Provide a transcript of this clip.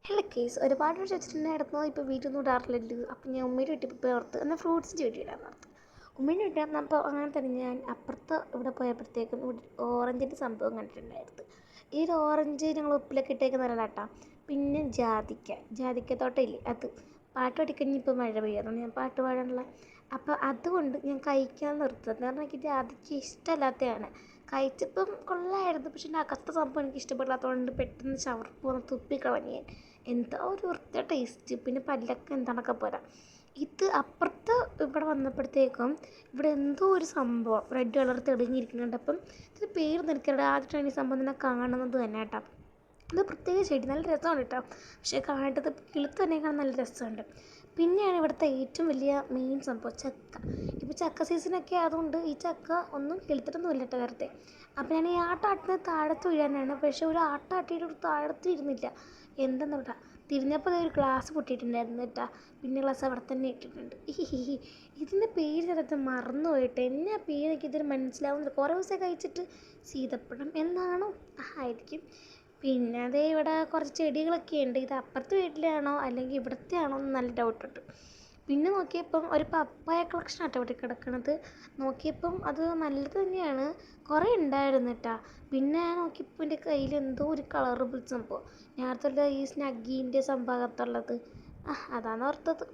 അല്ല കേസ് ഒരുപാട് ചോദിച്ചിട്ടുണ്ടായിരുന്നു. ഇപ്പോൾ വീട്ടിലൊന്നും ഇടാറില്ലല്ലോ. അപ്പം ഞാൻ ഉമ്മയുടെ വീട്ടിൽ പോയി ഓർത്ത് എന്നാൽ ഫ്രൂട്ട്സ് ചെടി ഇടാൻ ഓർത്ത്. ഉമ്മയുടെ വീട്ടിൽ വന്നപ്പോൾ അങ്ങനെ തന്നെ ഞാൻ അപ്പുറത്ത് ഇവിടെ പോയപ്പോഴത്തേക്കും ഇവിടെ ഓറഞ്ചിൻ്റെ സംഭവം കണ്ടിട്ടുണ്ടായിരുന്നു. ഈ ഒരു ഓറഞ്ച് ഞങ്ങൾ ഉപ്പിലൊക്കെ ഇട്ടേക്ക് നല്ലതാട്ടാ. പിന്നെ ജാതിക്ക ഇല്ലേ അത് പാട്ട് പഠിക്കഴിഞ്ഞിപ്പോൾ മഴ പെയ്യാറുണ്ട്. ഞാൻ പാട്ട് പാടാനുള്ള അപ്പോൾ അതുകൊണ്ട് ഞാൻ കഴിക്കാൻ നിർത്തുന്നത്. കാരണം എനിക്ക് ജാതിക്ക ഇഷ്ടമല്ലാത്തതാണ്. കഴിച്ചപ്പം കൊള്ളായിരുന്നു. പക്ഷെ എൻ്റെ അകത്ത സംഭവം എനിക്ക് ഇഷ്ടപ്പെടാത്തതുകൊണ്ട് പെട്ടെന്ന് ചവർപ്പ് വന്ന് തുപ്പിക്കളഞ്ഞ് ഞാൻ. എന്താ ഒരു വൃത്തിയ ടേസ്റ്റ്. പിന്നെ പല്ലൊക്കെ എന്താണൊക്കെ പോരാ. ഇത് അപ്പുറത്ത് ഇവിടെ വന്നപ്പോഴത്തേക്കും ഇവിടെ എന്തോ ഒരു സംഭവം റെഡ് കളർ തെളിഞ്ഞിരിക്കുന്നുണ്ട്. അപ്പം ഇത് പേര് നിൽക്കരുത്. ആദ്യമായിട്ടാണ് ഈ സംഭവം തന്നെ കാണുന്നത് തന്നെ കേട്ടോ. ഇത് പ്രത്യേക ചെടി നല്ല രസമാണ് കേട്ടോ. പക്ഷേ കാണേണ്ടത് കിളുത്ത് തന്നെ കാണാൻ നല്ല രസമുണ്ട്. പിന്നെയാണ് ഇവിടുത്തെ ഏറ്റവും വലിയ മെയിൻ സംഭവം ചക്ക. ഇപ്പോൾ ചക്ക സീസണൊക്കെ ആയതുകൊണ്ട് ഈ ചക്ക ഒന്നും കിളുത്തിട്ടൊന്നും ഇല്ല കേട്ടോ വെറുതെ. അപ്പോൾ ഞാൻ ഈ ആട്ടാട്ടുന്നത് താഴത്ത് വീഴാനാണ്. പക്ഷേ ഒരു ആട്ടാട്ടിയിട്ട് ഒരു താഴത്ത് ഇരുന്നില്ല. എന്തെന്ന് വിട്ടാ തിരിഞ്ഞപ്പോൾ ഒരു ഗ്ലാസ് പൊട്ടിയിട്ടുണ്ടായിരുന്നു കേട്ടോ. പിന്നെ ഗ്ലാസ് അവിടെ തന്നെ ഇട്ടിട്ടുണ്ട്. ഇതിൻ്റെ പേര് ചിലത് മറന്നു പോയിട്ട് എന്നാ പേര് എനിക്ക് ഇതിന് മനസ്സിലാവുന്നില്ല. കുറേ ദിവസം കഴിച്ചിട്ട് സീതപ്പഴം എന്നാണോ ആയിരിക്കും. പിന്നെ അതേ ഇവിടെ കുറച്ച് ചെടികളൊക്കെ ഉണ്ട്. ഇത് അപ്പുറത്തെ വീട്ടിലാണോ അല്ലെങ്കിൽ ഇവിടുത്തെ ആണോ എന്ന് നല്ല ഡൗട്ടുണ്ട്. പിന്നെ നോക്കിയപ്പം ഒരു പപ്പായ കളക്ഷൻ ആട്ടോ ഇവിടെ കിടക്കണത്. നോക്കിയപ്പം അത് നല്ലത് തന്നെയാണ്. കുറേ ഉണ്ടായിരുന്നു കേട്ടോ. പിന്നെ നോക്കിയപ്പോൾ എൻ്റെ കയ്യിൽ എന്തോ ഒരു കളറ് സംഭവം. നേരത്തെ ഈ സ്നഗ്ഗീൻ്റെ സംഭവത്തുള്ളത് അതാണ് ഓർത്തത്.